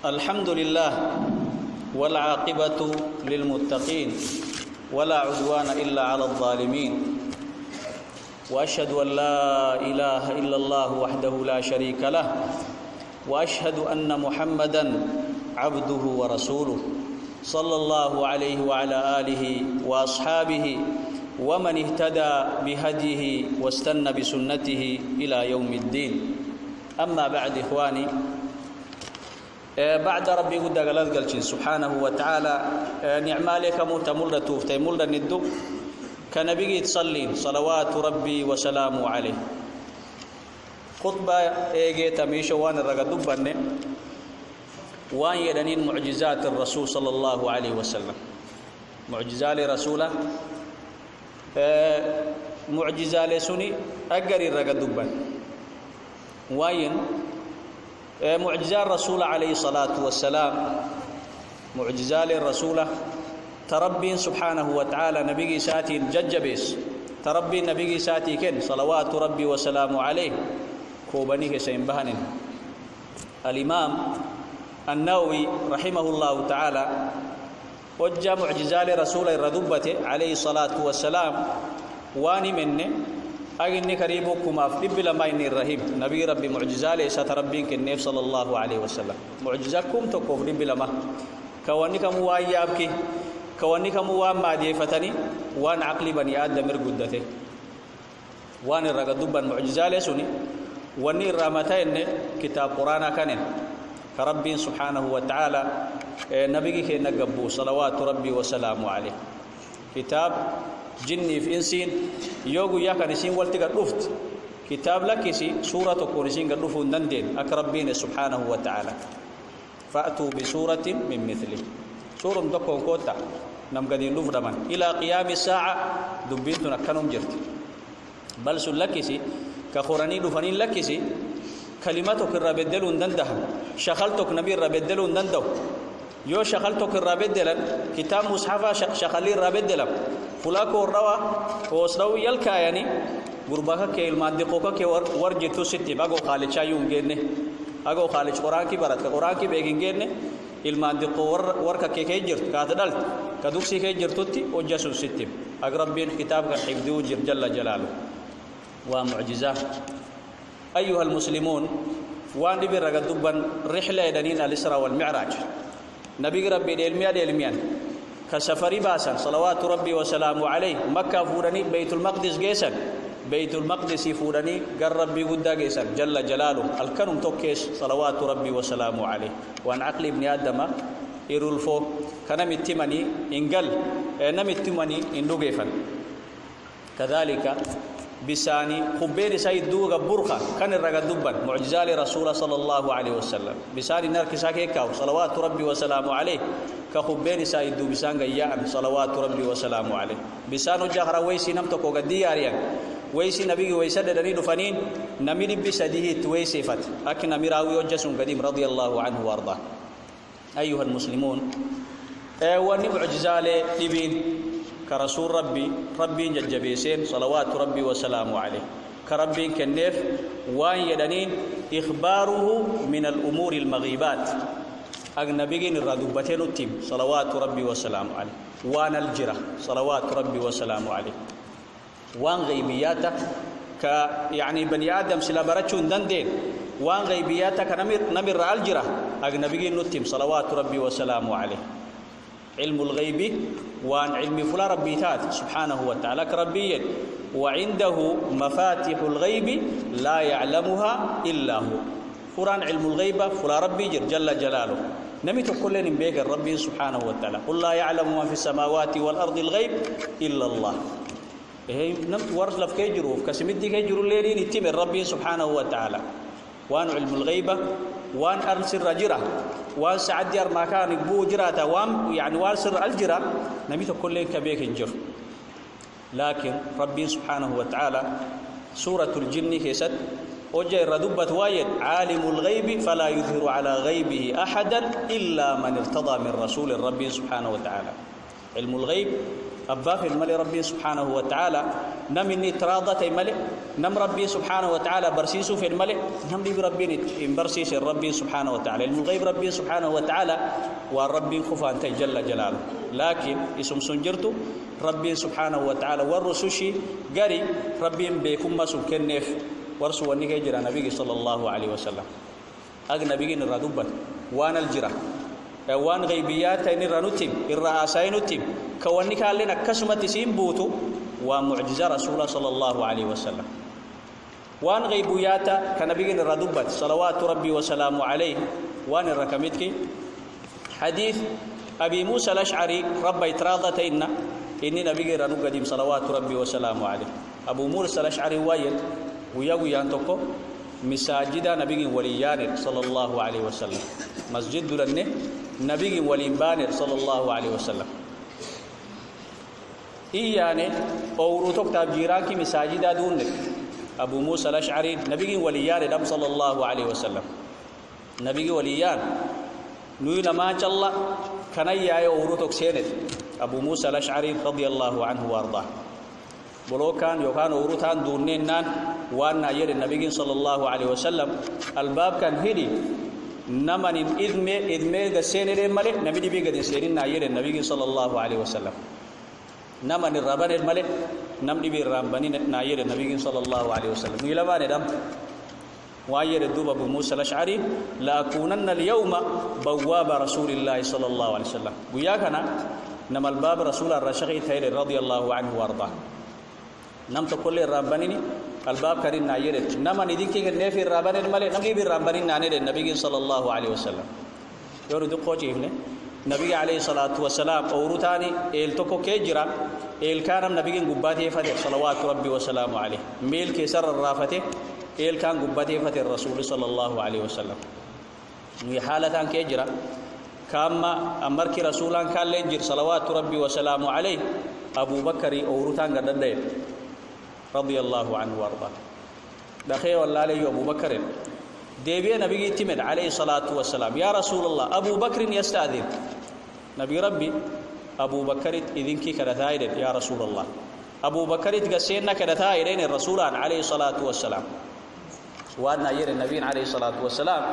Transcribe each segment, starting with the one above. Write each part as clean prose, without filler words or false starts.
الحمد لله والعاقبة للمتقين ولا عدوان إلا على الظالمين وأشهد أن لا إله إلا الله وحده لا شريك له وأشهد أن محمدا عبده ورسوله صلى الله عليه وعلى آله وأصحابه ومن اهتدى بهديه واستنى بسنته إلى يوم الدين. أما بعد إخواني، بعد ربي قد قال سبحانه وتعالى نعمالك متمولة توفتي مولة ندو كنبي تصلي صلوات ربي وسلامه عليه. خطبة ايجي تميش وان الرقدوب بني وان يدنين معجزات الرسول صلى الله عليه وسلم. معجزات رسوله معجزات سني أجري الرقدوب بني وين معجزات الرسول عليه الصلاة والسلام. معجزات الرسول تربي سبحانه وتعالى نبي ساتي ججبيس تربي نبي ساتي كن صلوات ربي وسلامه عليه كوبنيه سينبهن. الإمام النووي رحمه الله تعالى وجه معجزات رسول الردبة عليه الصلاة والسلام واني منه أجني قريبكم أفضل لما إني الرهيب نبي ربي معجزات ستربين كالنبي صلى الله عليه وسلم. معجزكم تكوف ربي لما كوانكم وايابك كوانكم وان ما ديفتني وان عقلي بني آدم مرقدته وان الرقدوبا معجزات سني واني الرامتين كتاب قرآن كان كربي سبحانه وتعالى نبيك نقبو صلوات ربي وسلامه عليه. كتاب جني في إنسين يوغو ياكا نسين والتقى رفت كتاب لكسي سورة كونسين قد رفو نندين أكربين سبحانه وتعالى فأتوا بسورة من مثله. سورة دكون كوتا نم قدين لفر من إلى قيام الساعة دبينتنا كانوا جرت بل سلكسي كخوراني لفنين لكسي كلماتك الرابدلون دندها شخلتك نبي الرابدلون دندو يو شخلتك الرابدلن كتاب مصحفة شخلي الرابدلن فلاكو الروا وصلوا يلكا يعني غرباك كي المادقوك كي ورجتو ستي باغو خالد شايون جيني اغو خالد قران كي برات قران كي بيگين جيني المادقو وركا كي جرت كاتدلت كدوكسي كي جرتوتي وجسو ستي اقربين كتاب حفظو جل جلاله ومعجزات. ايها المسلمون وان بيرغ دبن رحله دنين الاسراء والمعراج نبي ربي دلميان كسفري باسا صلوات ربي وسلامه عليه مكة فورني بيت المقدس جيسا بيت المقدس فورني قال ربي قد جيسا جل جلاله الكرم توكيس صلوات ربي وسلامه عليه. وان عقل ابن آدم يرولفو كان متمني إنقل نمتمني إندوغيفا كذلك بساني خبير سيد دوغا برخة كان الرقد دبا معجزال رسول صلى الله عليه وسلم بساني نرك ساكيكاو صلوات ربي وسلامه عليه كخبير سيد دو بسان غيان صلوات ربي وسلامه عليه. بسانو جهر ويسي نمتكو قدياريا ويسي نبي ويسد دني دفنين نمير بسديه تويسي فت أكن مراوي وجسون قديم رضي الله عنه وارضاه. أيها المسلمون وني معجزال لبين كرسول ربي ججبيسين صلوات ربي وسلامه عليه كربي كنيف وان يدنين إخباره من الأمور المغيبات أجنبيين الردوبتين التيم صلوات ربي وسلامه عليه وان الجرة صلوات ربي وسلامه عليه وان غيبياتك ك يعني بني آدم سلابرتشون دندين وان غيبياتك نمر الجرة أجنبيين التيم صلوات ربي وسلامه عليه. علم الغيب وان علم فلا ربي تات سبحانه وتعالى كربيا وعنده مفاتيح الغيب لا يعلمها إلا هو. قرآن علم الغيب فلا ربي جل جلاله نمت كلن بيك الرب سبحانه وتعالى قل لا يعلم ما في السماوات والأرض الغيب إلا الله. نمت ورث لف كيجروف كسمدي كيجرو ليلين يتم الرب سبحانه وتعالى. وان علم الغيب وان أرسل رجرة وان سعد يار ما كان بو جراتا وان يعني وارسل الجرا نمت كلن كبيك الجر. لكن ربي سبحانه وتعالى سورة الجن كيست وجه ردبة وايد عالم الغيب فلا يظهر على غيبه أحدا إلا من ارتضى من رسول الرب سبحانه وتعالى. علم الغيب أبا في الملك ربي سبحانه وتعالى نم إني تراضت الملك نم ربي سبحانه وتعالى برسيس في الملك نم بي ربي إن برسيس ربي سبحانه وتعالى المغيب ربي سبحانه وتعالى والربي خفان جل جلاله لكن اسم سنجرته ربي سبحانه وتعالى والرسوشي قري ربي بكم ما سكنف ورسو ونيك جرى نبي صلى الله عليه وسلم أجنبي الردوبة وان الجرى وان غيبيات نرنتم الرئاسين نتم كونك لنا كسمة سين بوتو ومعجزة رسول الله صلى الله عليه وسلم وان غيبيات كنبي الردوبة صلوات ربي وسلامه عليه وان الركمتك حديث أبي موسى الأشعري رب يتراضتين إني نبي رنو قديم صلوات ربي وسلامه عليه أبو موسى الأشعري وايد ويا أنتكو مساجد نبي وليان صلى الله عليه وسلم مسجد لنه نبي وليان صلى الله عليه وسلم إيانه أوروتك تابجيران كي مساجد دون أبو موسى الأشعري نبي وليان دم صلى الله عليه وسلم نبي وليان نوين ما شاء الله كان يا أوروتك سيند أبو موسى الأشعري رضي الله عنه وأرضاه بلوكان يوكان أوروتان دونين نان وأن ير النبي صلى الله عليه وسلم الباب كان هدي نمن إذمة السنة الملك نبي بيجد السنة ناير النبي صلى الله عليه وسلم نمن الربان الملك نمني بالربان ناير النبي صلى الله عليه وسلم يلما ندم وأير الدوب أبو موسى الأشعري لأكونن اليوم بواب رسول الله صلى الله عليه وسلم وياكنا نم الباب رسول الرشقي تير رضي الله عنه وارضاه نم تقول الربانين الباب كريم نايرت نما نديك النفي الربان الملك نبي بالربانين نانير النبي صلى الله عليه وسلم يورد قوتي هنا نبي عليه الصلاة والسلام أورثاني إلتكو كجرا إل كان نبي قباته فتح صلوات ربي وسلامه عليه ميل كسر الرافته إل كان قباته فتح الرسول صلى الله عليه وسلم في حالة كجرا كما أمرك رسولا كان لنجر صلوات ربي وسلامه عليه أبو بكر أورثان قدر رضي الله عنه وارضاه دخيل والله عليه أبو بكر ديبي نبي تمد عليه الصلاة والسلام يا رسول الله أبو بكر يستأذن نبي ربي أبو بكر إذن كي كرثائر يا رسول الله أبو بكر تقسينا كرثائرين الرسول عليه الصلاة والسلام وأن ير النبي عليه الصلاة والسلام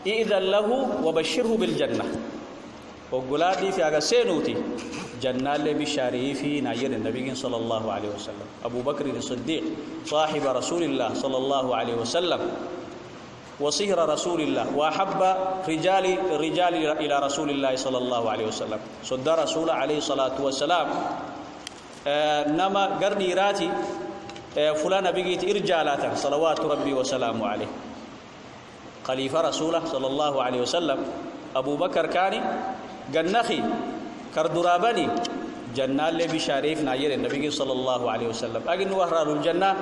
إذن له وبشره بالجنة وقلادي في أغسينوتي جنة بشاره في ناير النبي صلى الله عليه وسلم أبو بكر الصديق صاحب رسول الله صلى الله عليه وسلم وصهر رسول الله وأحب الرجال إلى رسول الله صلى الله عليه وسلم صد رسول عليه الصلاة والسلام نما قرني راتي فلان بقيت إرجالاتا صلوات ربي وسلامه عليه خليفة رسوله صلى الله عليه وسلم أبو بكر كان جنخي كردرابني جنة اللي بشاريف ناير النبي صلى الله عليه وسلم أجن وهران الجنة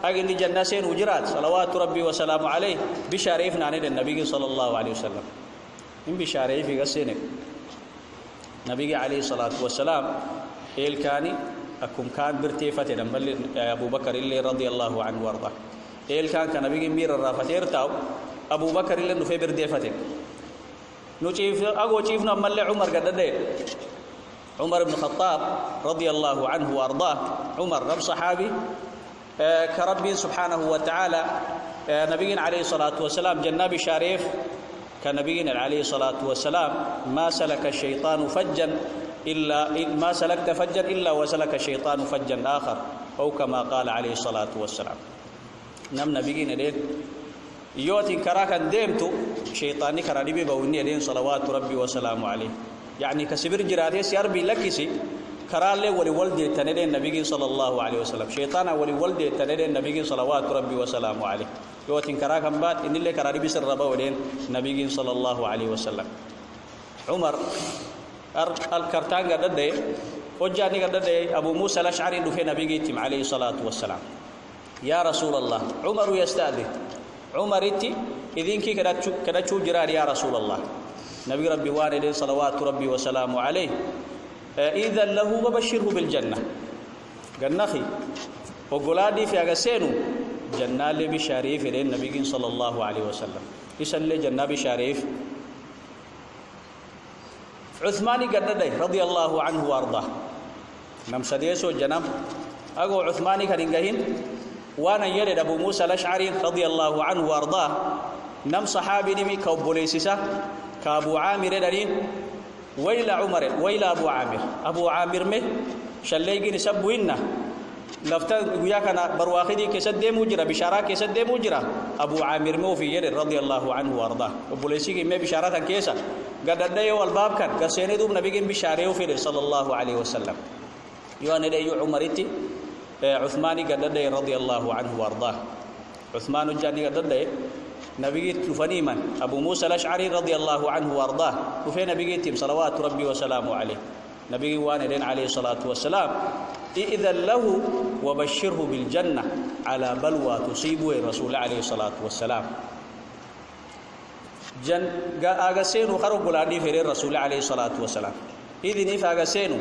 أجن جنة سين وجرات صلوات ربي وسلام عليه بشاريف ناير النبي صلى الله عليه وسلم إن بشاريف يقصينك نبي عليه الصلاة والسلام كاني أكم كان برتيفة بل أبو بكر اللي رضي الله عنه وارضاه كان نبي مير الرافتير تاو أبو بكر اللي نفي برتيفة نشيف أقو شيفنا مل عمر قد عمر بن الخطاب رضي الله عنه وأرضاه عمر رب صحابي كربي سبحانه وتعالى نبينا عليه الصلاة والسلام جناب شريف كنبينا عليه الصلاة والسلام ما سلك الشيطان فجا إلا ما سلكت فجا إلا وسلك الشيطان فجا آخر أو كما قال عليه الصلاة والسلام نم نبينا لين يوتي كراكا ديمتو شيطاني كراني بوني لين صلوات ربي وسلامه عليه يعني كسبر جراتي سيربي لكسي كرال ولي ولد تندين النبي صلى الله عليه وسلم شيطان ولي ولد تندين النبي صلوات ربي وسلامه عليه يوتين كراكم بات ان اللي كراري بسر ربا ودين النبي صلى الله عليه وسلم عمر الكرتان قدده وجاني قدده ابو موسى الاشعري في نبي عليه الصلاه والسلام يا رسول الله عمر يستأذن عمر إتي إذن كي كدا تشو جرار يا رسول الله نبي ربي والدين صلوات ربي وسلامه عليه إذا له وبشره بالجنة جنخي وقلادي في أغسينو جنة اللي بشريف لين نبي صلى الله عليه وسلم إسن لي جنة بشريف عثماني قدده رضي الله عنه وارضاه نم سديسو جنم أجو عثماني كان إنجهين وانا يرد أبو موسى الأشعري رضي الله عنه وأرضاه نم صحابي نمي كوبوليسيسا كأبو عامر دارين ويلا عمر ويلا أبو عامر مه شليجي نسبوينا لفتا ويا كان برواخدي كسد مجرى بشارة كسد مجرى أبو عامر مو في يرد رضي الله عنه وأرضاه وبوليسي ما بشارة كيسا قد الدنيا والباب كان قسيني دوب نبيين بشارة وفير صلى الله عليه وسلم يوان دي عمرتي عثماني قد الدنيا رضي الله عنه وأرضاه عثمان الجاني قد الدنيا نبي تفنيما أبو موسى الأشعري رضي الله عنه وأرضاه وفي نبي صلوات ربي وسلامه عليه نبي وانين عليه الصلاة والسلام إذن له وبشره بالجنة على بلوى تصيبه الرسول عليه الصلاة والسلام جن أغسينو خرق الأرض في الرسول عليه الصلاة والسلام إذن فأغسينو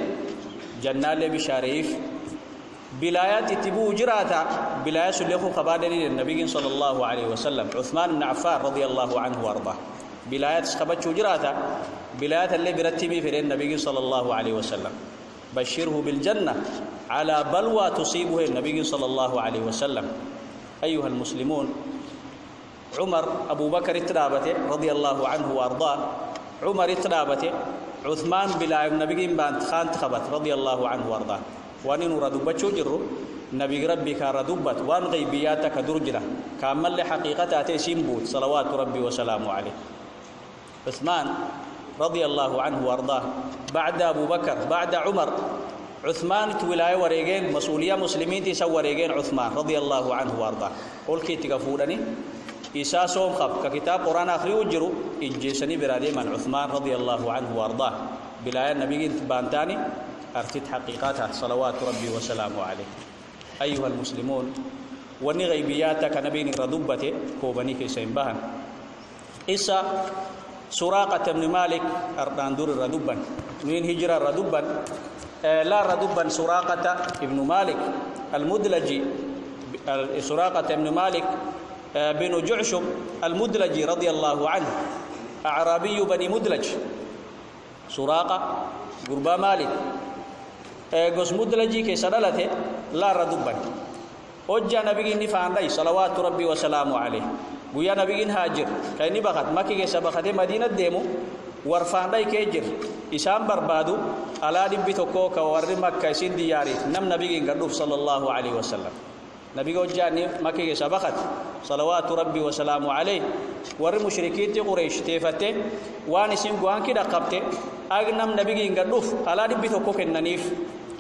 جنة بشاريف بلايات تبو جراتا بلايات سليخو خبادني النبي صلى الله عليه وسلم عثمان بن عفان رضي الله عنه وارضاه بلايات خبتشو جراتا بلايات اللي برتبي في النبي صلى الله عليه وسلم بشره بالجنة على بلوى تصيبه النبي صلى الله عليه وسلم أيها المسلمون عمر أبو بكر الترابته رضي الله عنه وارضاه عمر الترابته عثمان بلا النبي بان خان خبت رضي الله عنه وارضاه وان ردبت جرو نبي ربي كردبت وان غيبياتك درجنا كامل حقيقته سيمبوت صلوات ربي وسلامه عليه عثمان رضي الله عنه وارضاه بعد ابو بكر بعد عمر عثمان ولايه وريجين مسؤوليه مسلمين تسوى وريجين عثمان رضي الله عنه وارضاه قل كي تغفورني إيسا صوم خب ككتاب قرآن آخر وجرو إجيسني برادي من عثمان رضي الله عنه وارضاه بلاية النبي بانتاني أرتد حقيقاتها صلوات ربي وسلامه عليه أيها المسلمون وني غيبياتك نبي ردبته كوبني في سينبهن إسا سراقة بن مالك أرداندور ردبا من هجرة ردبا لا ردبا سراقة ابن مالك المدلجي سراقة ابن مالك بن جعشم المدلجي رضي الله عنه أعرابي بني مدلج سراقة قربا مالك قس مدلجي كسدلته لا ردبا وجا نبي نفان ري صلوات ربي وسلامه عليه ويا نبي هاجر كايني بخت مكي كسبخت مدينة ديمو ورفان ري كيجر إسام بربادو على دبي توكو كور مكة سين دياري نم نبي قدوف صلى الله عليه وسلم نبي وجاني مكي كسبخت صلوات ربي وسلامه عليه ور مشركين قريش تيفته وان سين غوان كده قبته اغنم نبي قدوف على دبي توكو كننيف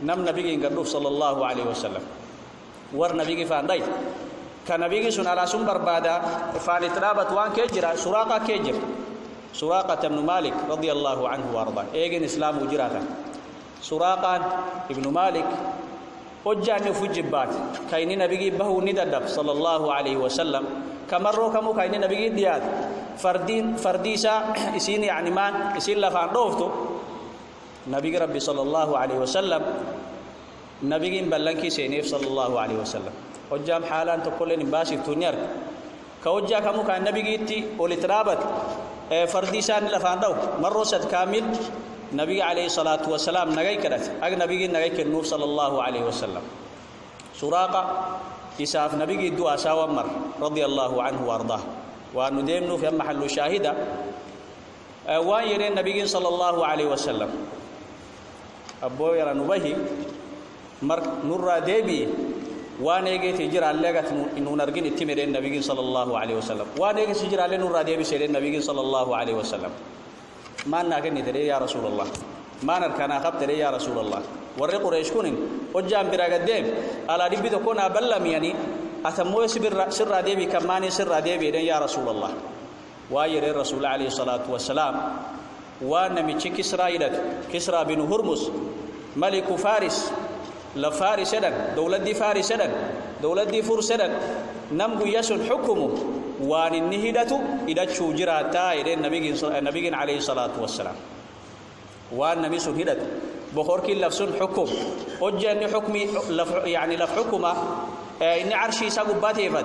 نم نبي قدوف صلى الله عليه وسلم ور نبي فانداي كان نبي سن على سن بربادا فالترابت وان كجرا سراقه كجر سراقه بن مالك رضي الله عنه وارضاه ايغن اسلام وجراتا سراقه ابن مالك وجاني فجبات كاين نبي به نددب صلى الله عليه وسلم كمرو كمو كاين نبي دياد فرديسا اسين يعني مان اسين لفان دوفتو نبي ربي صلى الله عليه وسلم نبي بلنكي سينيف صلى الله عليه وسلم وجام حالان تقول لي باسي تونير كوجا كمو كان نبي جيتي ولترابت فرديسان لفان دو مروسد كامل نبي عليه الصلاة والسلام نجاي كرت أج نبي نجاي كنوف صلى الله عليه وسلم سراقة إساف نبي الدعاء سوا مر رضي الله عنه وارضاه وندمنه في محل شاهدة وان يرين نبي صلى الله عليه وسلم أبو يرى نبيه مر نور دبي وان يجي تجرى لقت إنه نرجين التمرين نبي صلى الله عليه وسلم وان يجي تجرى لنا نور دبي سيرين نبي صلى الله عليه وسلم ما ناكني تري يا رسول الله ما نركنا خب تري يا رسول الله ورّي قريش كونين وجام براقدام على ربي تكون أبلم يعني أتموه سر ديبي كماني سر ديبي يا رسول الله واير الرسول عليه الصلاة والسلام وانا ميتشي كسرى بن هرمز ملك فارس لفارس دن دولة دي فارس دن دولة دي فرس دن نمغو يسن حكمه وان النهدة إذا تشوجراتا إلى النبي عليه الصلاة والسلام وان نبي سن هدت بخور كي لفسن حكم وجاني حكمي يعني لف حكمه إني عرشي ساقو باتيفت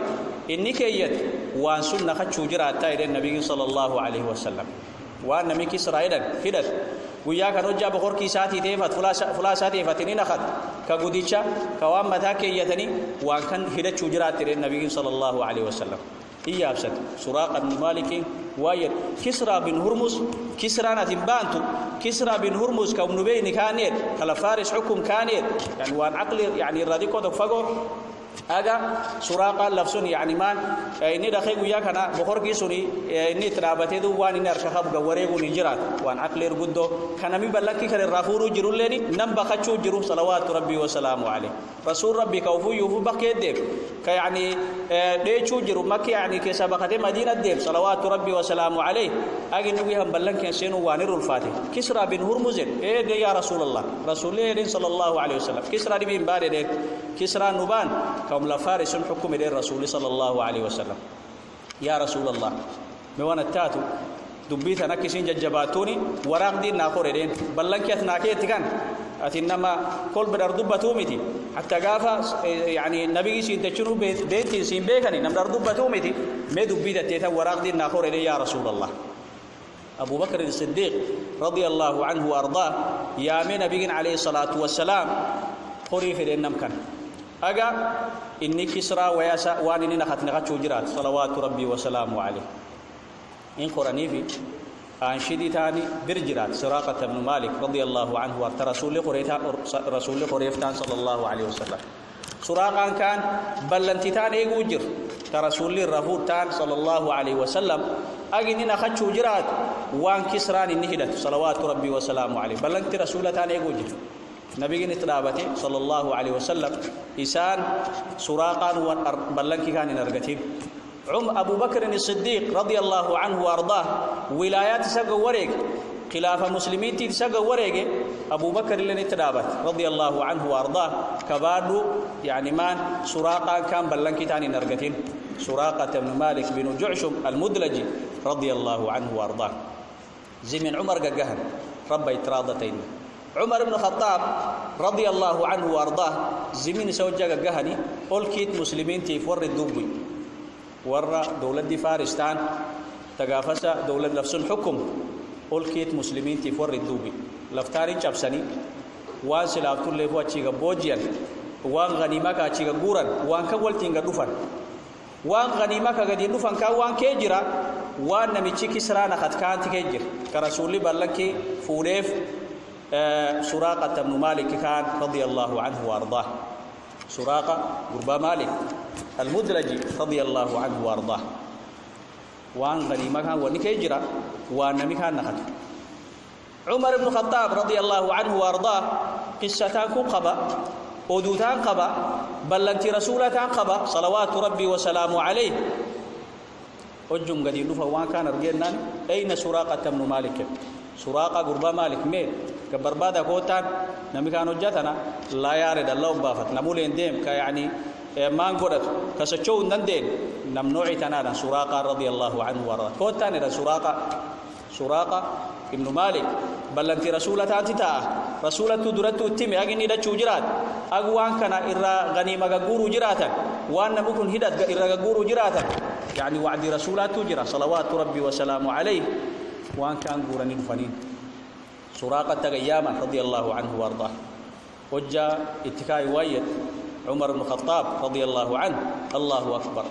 إني كيت وان سنة خد شوجراتا إلى النبي صلى الله عليه وسلم وان نمي كسرى هدت وياك نرجع بخور كيساتي تيفت فلا ساتي فتنين أخذ كقديشة كوام متاك يتني وان كان هدت شجرات النبي صلى الله عليه وسلم هي أبسط سراقة بن مالك وايد كسرى بن هرمز كسرى نتبانتو كسرى بن هرمز كون بين كانير كلا فارس حكم كانير يعني وان عقل يعني الراديكو دفقو aga suraqa lafsun yani man ini dakhay guya kana bokhor ki suni ini trabate du wan ini arka khab gaware gu nijirat wan aqlir guddo kana mi balaki kare rafuru jirulleni namba khachu jiru salawatu rabbi wa salamu alayhi rasul rabbi kawfu yufu bakede ka yani de chu jiru makki yani ke sabaqate madina de salawatu rabbi wa salamu alayhi agi nugi ham ballanke senu wanirul fatih kisra bin hurmuz de ya rasulullah rasulullah sallallahu alaihi wasallam kisra bin bare de kisra nuban كم لفارس الحكم إلى الرسول صلى الله عليه وسلم يا رسول الله موانا التاتو دبيت نكسين ججباتوني وراق دين ناقور دين بلنك يتناكي تكن أتنما كل بدر دبتومتي حتى قافا يعني النبي سين تشنو بيتي سين بيكني نمدر دبتومتي ما دبيت تيتا وراق دين ناقور دين يا رسول الله أبو بكر الصديق رضي الله عنه وأرضاه يا من نبي عليه الصلاة والسلام قريف دين نمكن أجا إني كسرى وياسا واني نخت نخت شجرات صلوات ربي وسلامه عليه إن قراني في أنشدي تاني برجرات سراقة بن مالك رضي الله عنه وارت رسول قريفتان صلى الله عليه وسلم سراقة كان بلنتان يجوجر كرسول الرفوتان صلى الله عليه وسلم أجي نخت شجرات وان كسران النهدة صلوات ربي وسلامه عليه بلنت رسولتان يجوجر نبي نترابته صلى الله عليه وسلم إسان سراقا بلنك كان نرجتين أبو بكر الصديق رضي الله عنه وأرضاه ولايات سجى ورق خلافة مسلمين تسجى ورق أبو بكر اللي نترابت رضي الله عنه وأرضاه كبادو يعني مان سراقا كان بلنك كان نرجتين سراقة بن مالك بن جعشم المدلجي رضي الله عنه وأرضاه زمن عمر جهن رب يتراضتين عمر بن الخطاب رضي الله عنه وارضاه زمين سوجا جهني قل كيت مسلمين تيفور الدبي ورا دولة فارستان تجافس دولة نفس الحكم قل كيت مسلمين تيفور الدبي لفتاري شابسني وان سلافت اللي هو تيجا بوجيان وان غنيمة كاتيجا جوران وان كول تيجا دفن وان غنيمة كجدي دفن كوان كيجرا وان نمشي كسرانا خد كان تكجر كرسولي بالله فوريف سراقة بن مالك كان رضي الله عنه وارضاه سراقة قربا مالك المدلجي رضي الله عنه وارضاه وان غنيمة كان ونكيجرا وان مكان نخت عمر بن الخطاب رضي الله عنه وارضاه قصتان قبا ودوتان قبا بلنتي رسولتان قبا صلوات ربي وسلامه عليه وجم قد يدفع وان كان رجلنا أين سراقة بن مالك سراقة قربا مالك ميل كبربادا كوتان نمي كانوا جاتنا لا يارد الله بافت نمولين ديم كيعني ما نقولت كسچو نندين نمنوعي تنانا سراقة رضي الله عنه وارضاه كوتان إلى سراقة ابن مالك بلنتي رسولة تاتتا رسولة درتو التمي أجني دا جرات أقوان كان إرى غنيمة جورو جراتا وأن ممكن هدت إرى جورو جراتا يعني وعد رسولة جرا صلوات ربي وسلامه عليه وان كان قرانين فنين سراقة تغياما رضي الله عنه وارضاه وجاء اتكاي وايد عمر بن الخطاب رضي الله عنه الله أكبر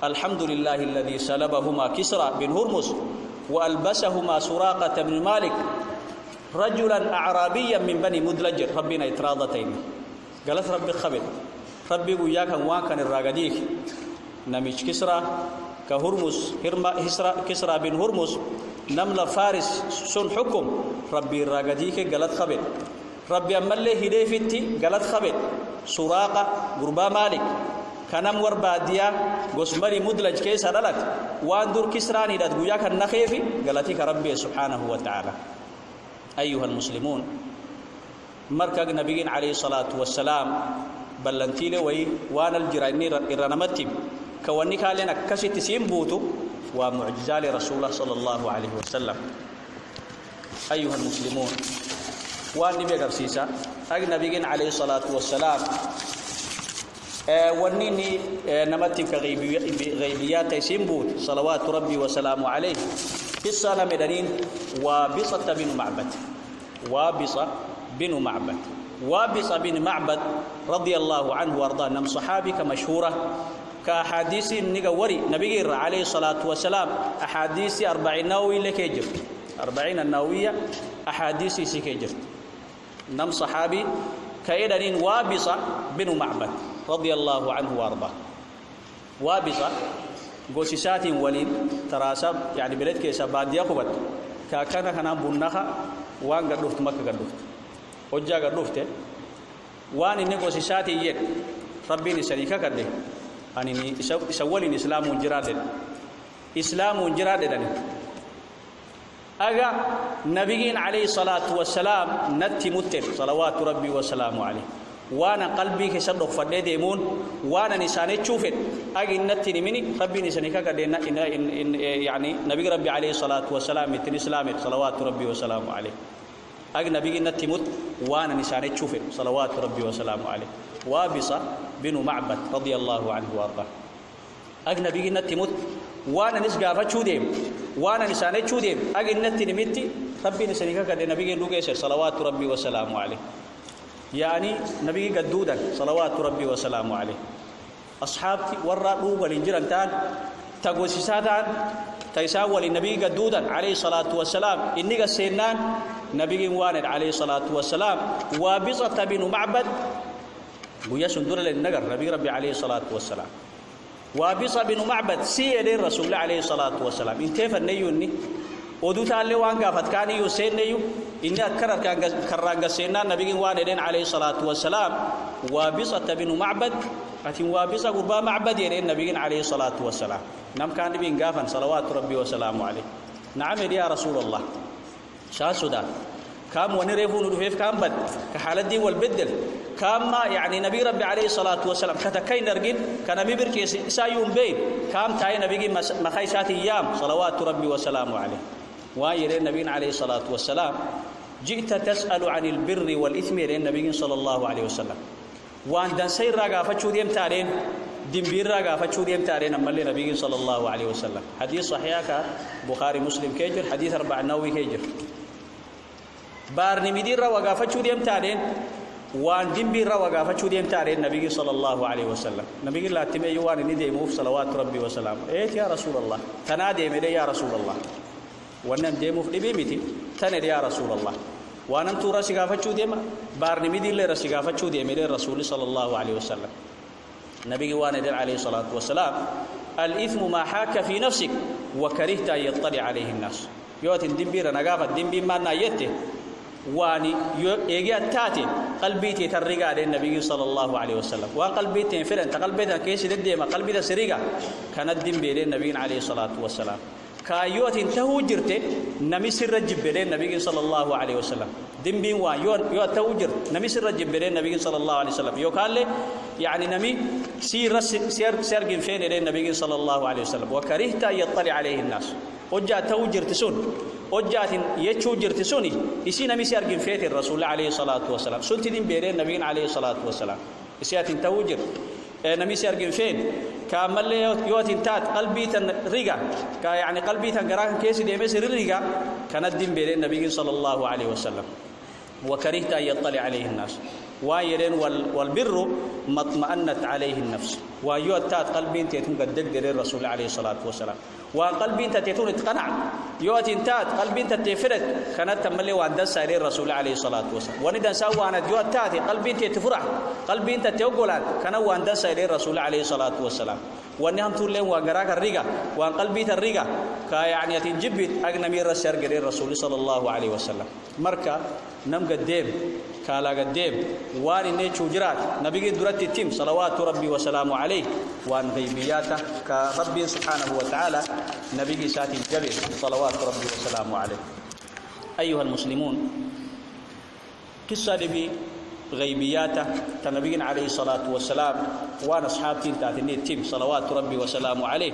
الحمد لله الذي سلبهما كسرى بن هرمز وألبسهما سراقة بن مالك رجلا أعرابيا من بني مدلج ربنا إتراضتين قالت ربي خبر ربي وياك وان كان الراقديك نميش كسرى كهرمز كسرى بن هرمز نملا فارس سن حكم ربي الراقديك قالت خبر ربي أمالي هديفتي قالت خبر سراقة قربا مالك كنم ورباديا قسمري مدلج كيس هدلت واندور كسراني دات قياك النخيفي قالتك ربي سبحانه وتعالى أيها المسلمون مركز نبيين عليه الصلاة والسلام بلنتيلي وي وانا الجراني الرنمتي كواني كالينا كسي تسيم بوتو ومعجزة لرسول صلى الله عليه وسلم أيها المسلمون والنبي قرسيسا أجنبيين عليه الصلاة والسلام ونيني نمتي كغيبيات سيمبوت صلوات ربي وسلامه عليه قصة مدنين وبسطة بن معبد وابصة بن معبد. وابصة بن معبد رضي الله عنه وارضاه نم صحابي كمشهورة كأحاديث نجوري نبي عليه الصلاة والسلام أحاديث 40 نووي لكيجر 40 النووية أحاديث سكيجر نم صحابي كأيدن وابصة بن معبد رضي الله عنه وارضاه. وابصة قوسيسات ولين تراسب يعني بلد كيسا بعد يقبض كأكنا كنا بناها وان قدوفت مكة قدوفت وجا قدوفت وان إني قوسيسات يك ربي نسريكا كده أني سوالين إسلام جرادة إسلام جرادة دني أجا نبيين عليه الصلاة والسلام نتي متر صلوات ربي وسلامه عليه وانا قلبي كسدق فدي ديمون وانا نساني تشوفت اجي نتي مني ربي نساني كدينا إن يعني نبي ربي عليه الصلاه والسلام متن اسلام صلوات ربي وسلامه عليه اجي نبي نتي مت وانا نساني تشوفت صلوات ربي وسلامه عليه. وابصة بن معبد رضي الله عنه وارضاه اجي نبي نتي مت وانا نسقا فتشوديم وانا نساني تشوديم اجي نتي نمتي ربي نساني كدينا نبي نوغيسر صلوات ربي وسلامه عليه. يعني نبي قدودا صلوات ربي وسلامه عليه. أصحابتي ورّوا والإنجرانتان تقوسيساتان تيساول النبي قدودا عليه الصلاة والسلام إني قسينان نبي واند عليه الصلاة والسلام. وابصة بن معبد ويسن دول للنجر نبي ربي عليه الصلاة والسلام. وابصة بن معبد سيد الرسول عليه الصلاة والسلام انتهى النيوني ودوت على وانقا فتكاني يسين نيو إني أكرر كرانق سينا نبي واندين عليه الصلاة والسلام. وابصة بن معبد أتين وابصة قربا معبد يرين نبي عليه الصلاة والسلام نم كان نبي قافا صلوات ربي وسلامه عليه. نعم يا رسول الله شاسودا كام ونريفون ودفيف كام بد كحالة دي والبدل كام يعني نبي ربي عليه الصلاة والسلام كتكين نرجين كان نبي بركي سايوم بين كام تاي نبي مخيسات أيام صلوات ربي وسلامه عليه. ويرين نبي عليه الصلاة والسلام جئت تسأل عن البر والإثم يرين نبي صلى الله عليه وسلم وان دان سير راغا فتشو ديم تارين دمبير راغا فتشو ديم تارين أما اللي نبي صلى الله عليه وسلم. حديث صحيح بخاري مسلم كيجر حديث 4 نووي كيجر بارني مدير راغا فتشو ديم تارين وان دمبير راغا فتشو ديم تارين نبي صلى الله عليه وسلم. نبي لا تمي يوان ندي موف صلوات ربي وسلامه ايت يا رسول الله تنادي مدي يا رسول الله ونم ديمو في بيمتي تنر يا رسول الله وانا تو رسيغا فچو ديما بارني ميدي لي رسيغا فچو ديما الرسول صلى الله عليه وسلم. نبي وانا عليه الصلاه والسلام الاثم ما حاك في نفسك وكرهت ان يطلع عليه الناس. يوت دمبير نغافا دمبي ما نايته واني يجي تاتي قلبي تريغا النبي صلى الله عليه وسلم وان قلبي تنفرن تقلبي كيس ديما قلبي سريغا كان دمبي النبي عليه الصلاه والسلام كايوت انتهو جرت نمي سر جبرين النبي صلى الله عليه وسلم دمبين وان يو توجر نمي سر جبرين النبي صلى الله عليه وسلم يو قال يعني نمي سير فين النبي صلى الله عليه وسلم. وكرهت ان يطلع عليه الناس وجا توجر تسون وجات يچو جرتسوني يسي نمي سير فين الرسول عليه الصلاه والسلام سنت دين بيرين النبي عليه الصلاه والسلام يسيات توجر نمي سير فين كامل يوت انتات قلبي تنريغا يعني قلبي تنقراك كيسي دي مسر الريغا كانت دين بين النبي صلى الله عليه وسلم. وكرهت أن يطلع عليه الناس. وايرين والبر ما اطمأنت عليه النفس. ويوتات قلبي تيتون قد دقر الرسول عليه الصلاة والسلام. وقلبي تيتون تقنع يوت انتات قلبي تيفرد كانت تملي واندس عليه الرسول عليه الصلاة والسلام. وندن سوى أن يوتات قلبي تيتفرح قلبي تيوغولان كان واندس عليه الرسول عليه الصلاة والسلام. ونهم تولين وقراك الرقة وان قلبي الرقة كيعني تنجبت أجنمي الرسول قرير الرسول صلى الله عليه وسلم. مركا نم قدام كالا قدام وان نيتشو جرات نبي درت التيم صلوات ربي وسلامه عليه وان غيبياته كربي سبحانه وتعالى نبي ساتي الجبل صلوات ربي وسلامه عليه. أيها المسلمون قصة نبي غيبياته تنبينا عليه الصلاة والسلام وانا اصحابتي تاتني التيم صلوات ربي وسلامه عليه.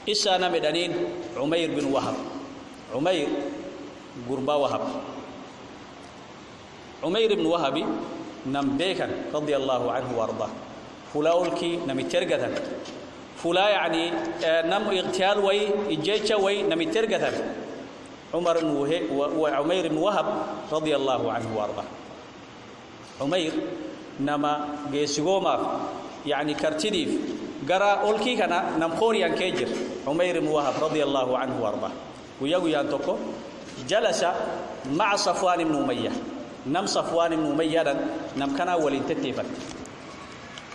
إسانا مدنين عمير بن وهب عمير قربا وهب عمير بن وهب نمبيكا رضي الله عنه وارضاه فلاولكي نمترقة فلا يعني نم اغتيال وي إجيتش وي نمترقة عمير بن وهب رضي الله عنه وارضاه. عمير نما جيسيغوما يعني كرتديف قرا أولكي كان نمخوري أن كيجر. عمير بن وهب رضي الله عنه وارضاه ويقول ينتقو جلس مع صفوان بن أمية. نم صفوان بن أمية نم كان ولين تتفت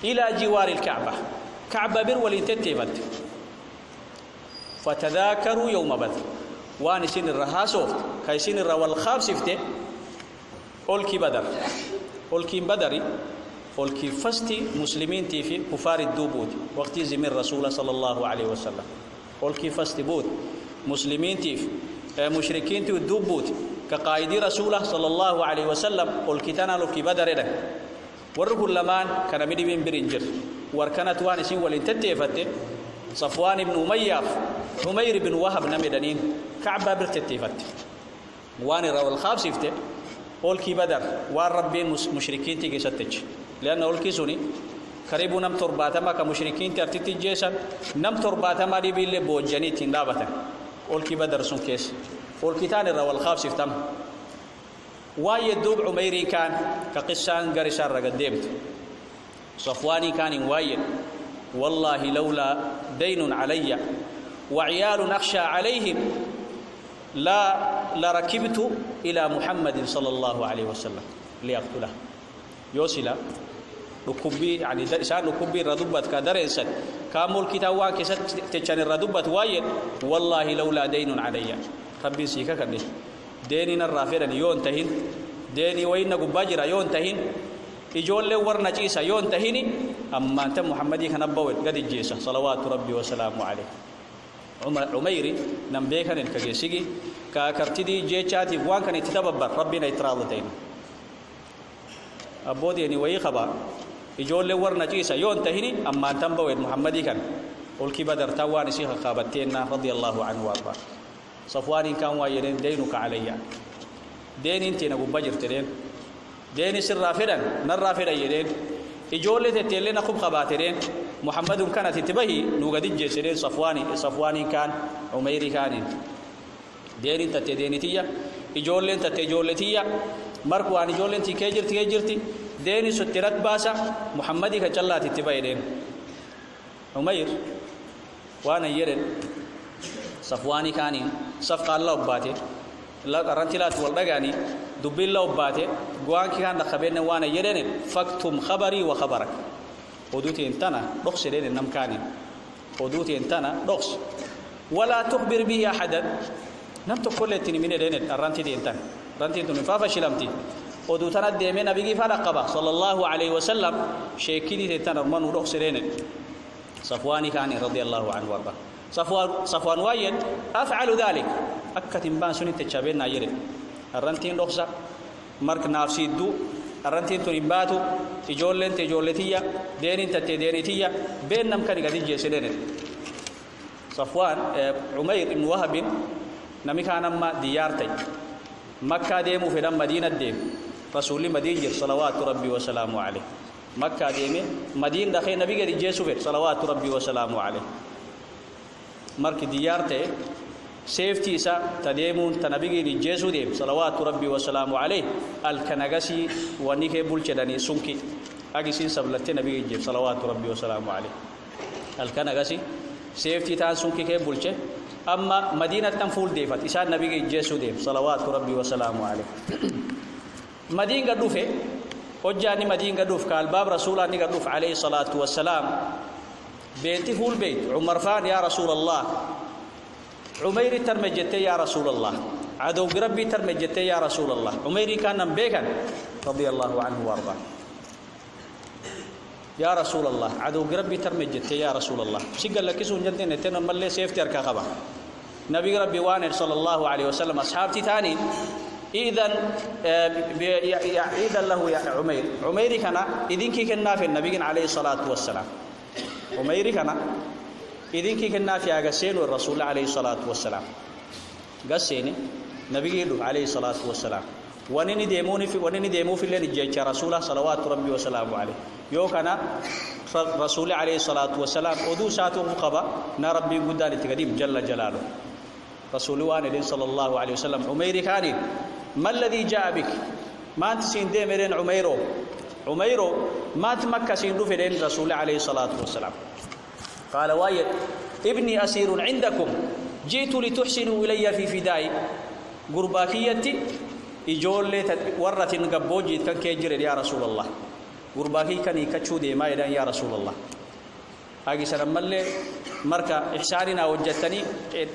إلى جوار الكعبة. كعبة بر ولين تتفت فتذاكروا يوم بدر. وان سن الرهاسوفت كاي سن الروال خامسفته أولكي بدر أولكي بدري أولكي فستي مسلمين تيفي كفار الدوبود وقت زمن رسول صلى الله عليه وسلم. أولكي فستي بود مسلمين تيف مشركين تيف الدوبود كقائد رسول صلى الله عليه وسلم أولكي تنا أولكي بدر ده ورقوا اللمان كان مدي بن برنجر وركنت وان سن ولين تتفته صفوان بن أمية عمير بن وهب نمدنين كعبة برتتفت وان رو الخاب سفته أولكي بدر والربين مشركين تيجي ستج لأن أولكي سوني قريبو نم ترباتما كمشركين ترتتي جيسا نم ترباتما دي بيلي بوجاني تندابتا أولكي بدر سون كيس أولكي تاني رو الخاب سفتم وايد دوب عميري كان كقسان قرشان رقد ديمت صفواني كان وايد والله لولا دين علي وعيال أخشى عليهم لا لركبت إلى محمد صلى الله عليه وسلم ليقتله يوصل ركوبي يعني إنسان ركوبي ردبت كدر إنسان كامل كتاوان كسر تجان الردبت وايد والله لولا دين علي ربي سيكا كني ديننا الرافدن يون تهين ديني وين نقباجر يون تهين يجول له ورنا جيسا يون تهيني أما أنت محمدي كان بول قد جيسا صلوات ربي وسلامه عليه. عميري نمبيك كان كجيسيجي كارتدي جيشاتي وان كان يتدبر ربنا يتراضتين أبودي يعني ويخبا يجول له ورنا جيسا يون تهيني أما أنت بول محمدي كان أولكي بدر تواني شيخ خابتين رضي الله عنه وارضاه. صفوان كان وايدين دينك علي دين انت نقباجر تدين دين سر رافدا نرافدا يدين إجولة تتلين خب خباترين محمد كانت تبهي نوغد الجسرين صفواني كان عميري كان دين تتدينتية إجولة تتجولتية مركوان إجولة تكجرتي دين سترت باسا محمد كجلا تتبهي دين عمير وانا يرن صفواني كان صفق الله باتي لا قرنتلات والدغاني دبي الله باتي غوان كان خبرنا وانا يرن فكتم خبري وخبرك حدوث انتنا دخس دين نمكاني حدوث انتنا دخس ولا تخبر به احدا نم تقول لتني من دين الرنتي دي انتن رنتي دون فافشلمتي حدوثنا ديمه نبي فلقبا صلى الله عليه وسلم شيكيدي انتنا من دخس دين صفواني كان رضي الله عنه وارضاه. صفوان وايد أفعل ذلك أكتم بان سنين تشابين نايرين الرنتين رخصة مرك نافسي دو الرنتين تنباتو تجولين تجولتية دينين تتدينتية بين نمكن قد يجيسلين. صفوان عمير بن وهب نمي كان ما ديارتي مكة ديمو في دم مدينة ديم رسول مدينة صلوات ربي وسلامه عليه مكة ديمي مدينة دخل نبي قد يجيسو صلوات ربي وسلامه عليه مرك ديارته سيفتي سا تديمون تنبيغي نجيسو ديم صلوات ربي وسلامه عليه الكنغسي ونيكي بولچداني سونكي اگسين سبلت نبيغي جيب صلوات ربي وسلامه عليه الكنغسي سيفتي تان سونكي كي بولچه اما مدينه تنفول ديفت اسا نبيغي جيسو ديم صلوات ربي وسلامه عليه مدينه دوفه وجاني مدينه دوف قال باب رسول الله نغدوف عليه الصلاه والسلام بيتي فول بيت عمر فان يا رسول الله عمير ترمجتي يا رسول الله عدو ربي ترمجتي يا رسول الله عمير كان بيكا رضي الله عنه وارضاه يا رسول الله عدو ربي ترمجتي يا رسول الله سيقال لك سون جدين تن ملي سيفتي اركا خبا نبي ربي وانر صلى الله عليه وسلم اصحابتي ثاني اذا له يا عمير كان اذن كي كنا في النبي عليه الصلاه والسلام عميري كان إذن كي كنا في أجسين والرسول عليه الصلاة والسلام قسيني نبي عليه الصلاة والسلام ونني ديمو في الليل جاء رسوله صلوات ربي وسلامه عليه يو كان رسول عليه الصلاة والسلام ودو ساته قبا نا ربي قداني تقديم جل جلاله رسول الله صلى الله عليه وسلم عمير كان ما الذي جاء بك ما أنت سين ديمرين عميرو ما تمكى سين دفرين رسول الله عليه الصلاة والسلام قال وايد ابني أسير عندكم جئت لتحسنوا إلي في فدائي قرباكيتي إجولة ورة قبوجي كان كيجر يا رسول الله قرباكي كان يكتشو دي ما يدان يا رسول الله أجي سلام ملة مركا إحساننا وجدتني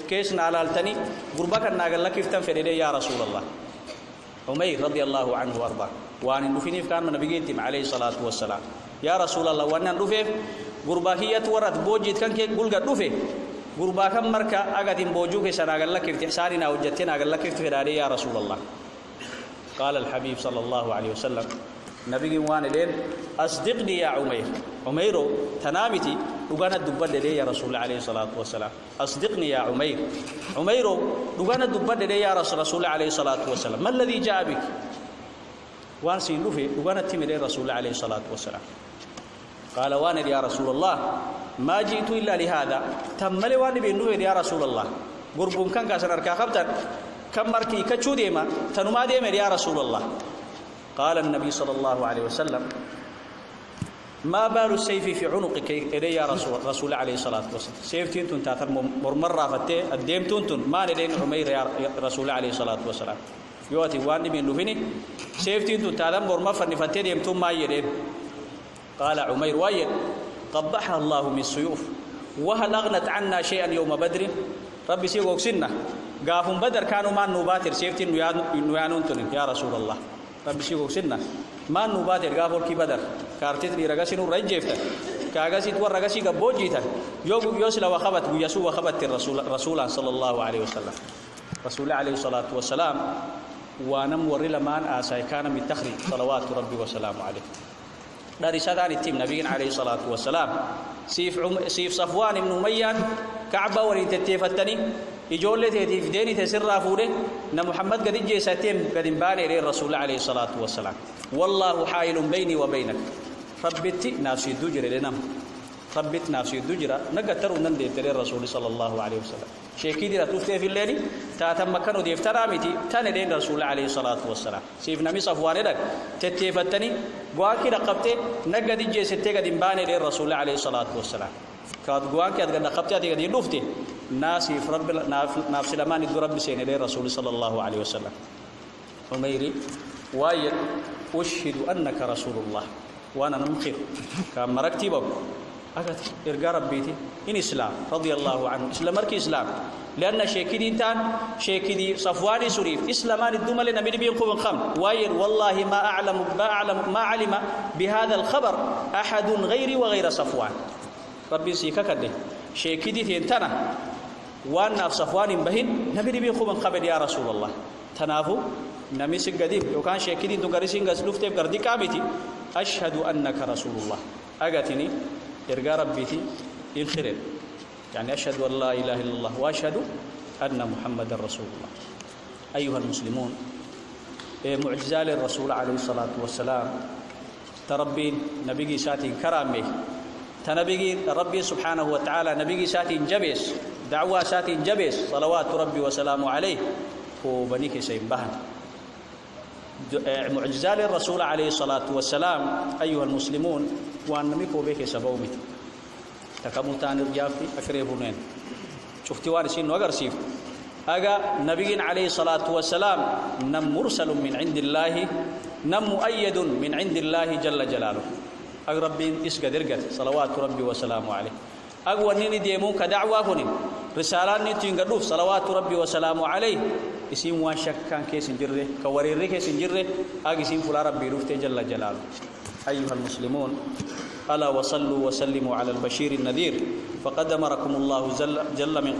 كيسنا على التني قرباك الناقل لك افتن فريدي يا رسول الله عمير رضي الله عنه وارضاه وان ندفني كان من نبيتي عليه الصلاة والسلام يا رسول الله وانا ندفه قرباكية ورد بوجد كان كي قل قد دفه قرباك مركا أقدم بوجوك سناقل لك إحساننا وجدتنا أقل لك فريدي يا رسول الله قال الحبيب صلى الله عليه وسلم نبي وانلين أصدقني يا عميرو تنامتي وقانا الدبال لي يا رسول الله عليه الصلاة والسلام أصدقني يا عميرو وقانا الدبال لي يا رسول الله عليه الصلاة والسلام ما الذي جاء بك وان سينو في وقانا التمر رسول الله عليه الصلاة والسلام قال وانا يا رسول الله ما جئت إلا لهذا تملي وانا بينو يا رسول الله قربون كان كاسر أركا خبتا كم مركي كتشو ديما تنما ديما يا رسول الله قال النبي صلى الله عليه وسلم ما بال السيف في عنقك إلي يا رسول عليه الصلاة والسلام سيفتين تنتظر مرمرة فتة الديم تنتن ما ندين عمير يا رسول عليه الصلاة والسلام يواتي واني بين لفني سيفتين تنتظر مرمرة فتة ديم تن ما يدين قال عمير وايد قبحها الله من السيوف وهل أغنت عنا شيئا يوم بدر ربي سيقوك سنة قافوا بدر كانوا ما نباتر سيفتين نيانون تنين يا رسول الله ربي سيقوك سنة ما نباتر قافوا كي بدر كارتيتني رغاسينو رجيفتا كاغاسيت ور رغاسي غبوجيتا يوسلا وخبت يسوع وخبت الرسول صلى الله عليه وسلم رسول عليه الصلاه والسلام وانم ور لمان اساي كان متخري صلوات ربي وسلامه عليه داري سادان التيم نبي عليه الصلاه والسلام سيف صفوان بن أمية كعبة وريت تفتني إجولة تيف ديني تسر فوده ن محمد قد جي ساتين قد باني الرسول عليه الصلاة والسلام والله حائل بيني وبينك ربتي نفسي الدجر لنم ربت نفسي الدجر نقتر ونندي تري الرسول صلى الله عليه وسلم شيكي دي رتوفتي في الليل تاتم مكانو دي افترامتي تاني دين الرسول عليه الصلاة والسلام سيف نمي صفوان لك تتفتني قواكي رقبتي نقد جي ستي قد باني الرسول عليه الصلاة والسلام كاد قواكي قد رقبتي قد يلوفتي ناسي في رب نفس لمان يد رب سين الرسول صلى الله عليه وسلم عميري وايد أشهد أنك رسول الله وأنا نمخر كان مركتي باب أكت إرجع ربيتي إن إسلام رضي الله عنه إسلام مركي إسلام لأن شيكدي إنتان شيكدي صفواني سريف إسلامان الدمل نبي بينكم خم وايد والله ما علم بهذا الخبر أحد غيري وغير صفوان ربي سيكا كده شيكدي تنتنا وأنا صفوان بهن نبي بينكم خبر يا رسول الله تنافو نمسك قديم لو كان شيكدي تقرسين قسلوفتي بقردي كابتي أشهد أنك رسول الله أجتني إرجع ربيتي الخير يعني أشهد أن لا إله إلا الله وأشهد أن محمد رسول الله أيها المسلمون معجزات الرسول عليه الصلاة والسلام تربين نبي ساتين كرامه تنبي ربي سبحانه وتعالى نبي ساتين جبس دعوة ساتين جبس صلوات ربي وسلامه عليه وبنيك سينبهن معجزات الرسول عليه الصلاة والسلام أيها المسلمون وأن ميكو بيك سبومي تكمتان رجافي أكريبونين شفتي وارسين وغر سيف أجا نبي عليه الصلاة والسلام نم مرسل من عند الله نم مؤيد من عند الله جل جلاله أقربين إسقى درقت صلوات ربي وسلامه عليه أقوى نيني ديمون كدعوة هني رسالان نتنقلوف صلوات ربي وسلامه عليه اسم وان شكان كيس جره كوريري كيس جره أجي اسم فلا ربي رفته جل جلاله أيها المسلمون ألا وصلوا وسلموا على البشير النذير فقد أمركم الله جل من